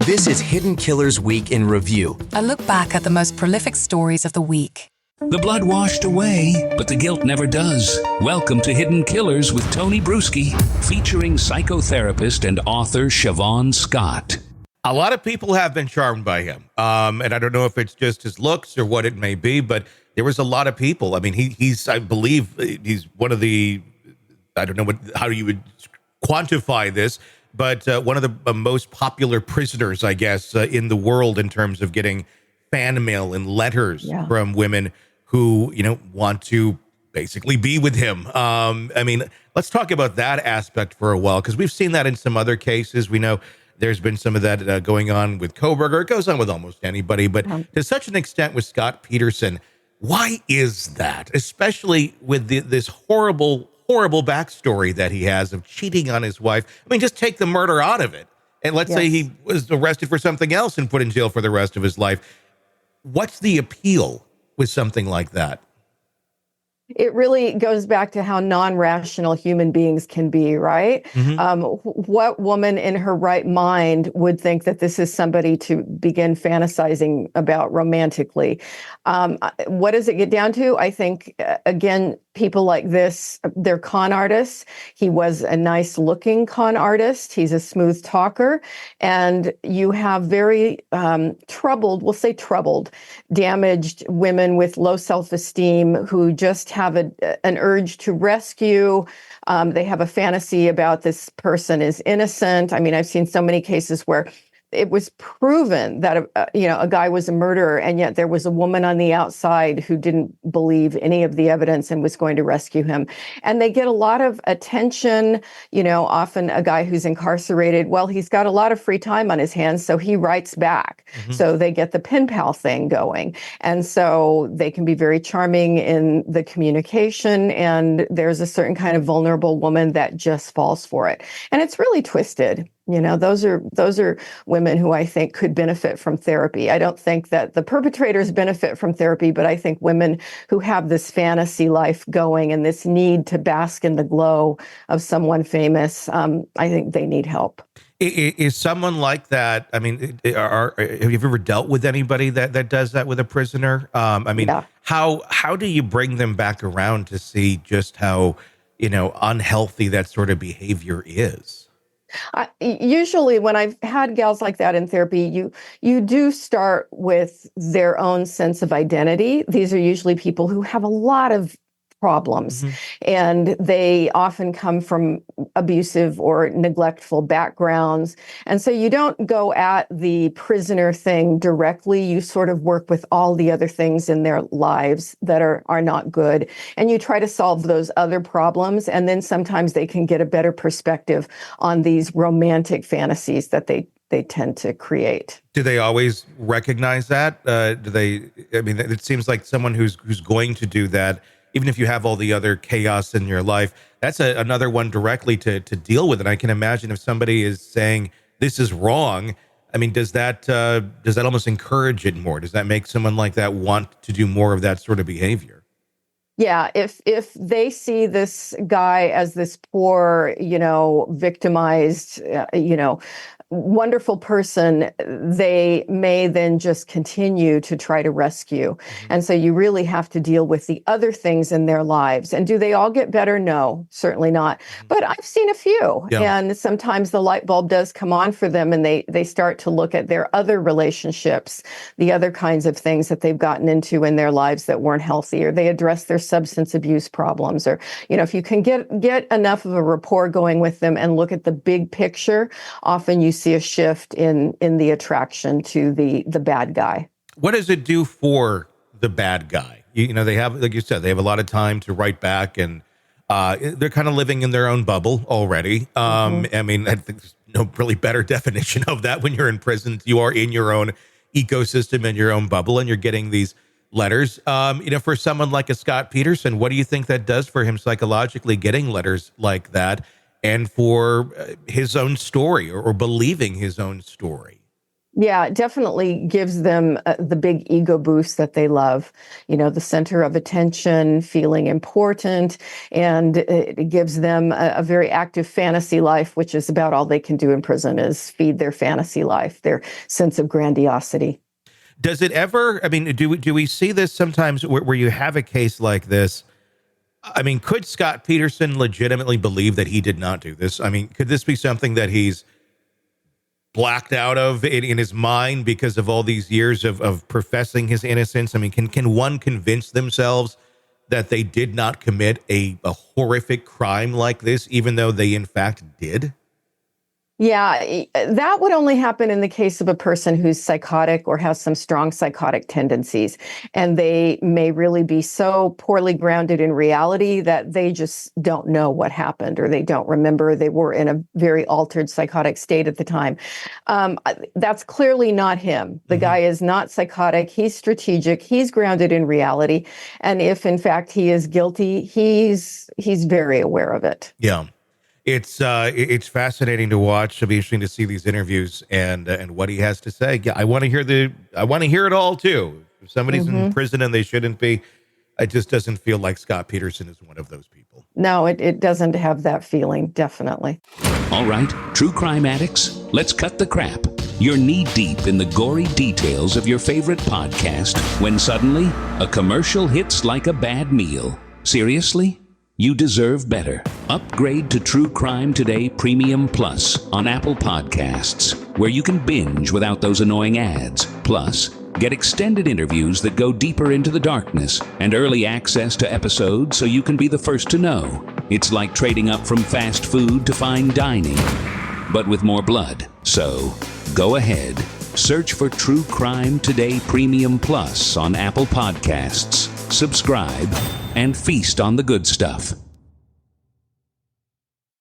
This is Hidden Killers Week in Review. A look back at the most prolific stories of the week. The blood washed away, but the guilt never does. Welcome to Hidden Killers with Tony Brueski, featuring psychotherapist and author Siobhan Scott. A lot of people have been charmed by him. And I don't know if it's just his looks or what it may be, but there was a lot of people. I mean, he's I believe he's one of the, I don't know how you would quantify this, but one of the most popular prisoners, I guess, in the world in terms of getting fan mail and letters from women who, want to basically be with him. I mean, let's talk about that aspect for a while, because we've seen that in some other cases. We know there's been some of that going on with Koberger. It goes on with almost anybody, but to such an extent with Scott Peterson. Why is that? Especially with this horrible backstory that he has of cheating on his wife. I mean, just take the murder out of it. And let's say he was arrested for something else and put in jail for the rest of his life. What's the appeal with something like that? It really goes back to how non-rational human beings can be, right? What woman in her right mind would think that this is somebody to begin fantasizing about romantically? What does it get down to? I think, again, people like this, they're con artists. He was a nice looking con artist. He's a smooth talker. And you have very troubled, damaged women with low self-esteem who just have an urge to rescue. They have a fantasy about this person is innocent. I mean, I've seen so many cases where it was proven that a guy was a murderer, and yet there was a woman on the outside who didn't believe any of the evidence and was going to rescue him. And they get a lot of attention. Often a guy who's incarcerated, well, he's got a lot of free time on his hands, so he writes back. So they get the pen pal thing going, and so they can be very charming in the communication. And there's a certain kind of vulnerable woman that just falls for it, and it's really twisted. Those are women who I think could benefit from therapy. I don't think that the perpetrators benefit from therapy, but I think women who have this fantasy life going and this need to bask in the glow of someone famous, I think they need help. Is someone like that? I mean, have you ever dealt with anybody that does that with a prisoner? How do you bring them back around to see just how, unhealthy that sort of behavior is? Usually when I've had gals like that in therapy, you do start with their own sense of identity. These are usually people who have a lot of problems, and they often come from abusive or neglectful backgrounds. And so you don't go at the prisoner thing directly. You sort of work with all the other things in their lives that are not good. And you try to solve those other problems. And then sometimes they can get a better perspective on these romantic fantasies that they tend to create. Do they always recognize that? It seems like someone who's going to do that, even if you have all the other chaos in your life, that's another one directly to deal with. And I can imagine if somebody is saying this is wrong, I mean, does that almost encourage it more? Does that make someone like that want to do more of that sort of behavior? Yeah, if they see this guy as this poor, victimized, wonderful person, they may then just continue to try to rescue. And so you really have to deal with the other things in their lives. And do they all get better? No, certainly not. But I've seen a few. And sometimes the light bulb does come on for them, and they start to look at their other relationships, the other kinds of things that they've gotten into in their lives that weren't healthy, or they address their substance abuse problems, or, if you can get enough of a rapport going with them and look at the big picture, often you see a shift in the attraction to the bad guy. What does it do for the bad guy? They have, like you said, they have a lot of time to write back, and they're kind of living in their own bubble already. I mean, I think there's no really better definition of that. When you're in prison, you are in your own ecosystem and your own bubble, and you're getting these letters. For someone like a Scott Peterson, what do you think that does for him psychologically, getting letters like that, and for his own story, or believing his own story? Yeah, it definitely gives them the big ego boost that they love. The center of attention, feeling important, and it gives them a very active fantasy life, which is about all they can do in prison is feed their fantasy life, their sense of grandiosity. Does it ever, I mean, do we see this sometimes where you have a case like this? I mean, could Scott Peterson legitimately believe that he did not do this? I mean, could this be something that he's blacked out of in his mind because of all these years of professing his innocence? I mean, can one convince themselves that they did not commit a horrific crime like this, even though they in fact did? Yeah, that would only happen in the case of a person who's psychotic or has some strong psychotic tendencies. And they may really be so poorly grounded in reality that they just don't know what happened, or they don't remember they were in a very altered psychotic state at the time. That's clearly not him. The guy is not psychotic. He's strategic. He's grounded in reality. And if in fact he is guilty, he's very aware of it. Yeah. It's fascinating to watch. It'll be interesting to see these interviews and what he has to say. Yeah, I want to hear it all too. If somebody's in prison and they shouldn't be, it just doesn't feel like Scott Peterson is one of those people. No, it doesn't have that feeling, definitely. All right, true crime addicts, let's cut the crap. You're knee-deep in the gory details of your favorite podcast when suddenly a commercial hits like a bad meal. Seriously? You deserve better. Upgrade to True Crime Today Premium Plus on Apple Podcasts, where you can binge without those annoying ads. Plus, get extended interviews that go deeper into the darkness and early access to episodes so you can be the first to know. It's like trading up from fast food to fine dining, but with more blood. So, go ahead. Search for True Crime Today Premium Plus on Apple Podcasts. Subscribe and feast on the good stuff.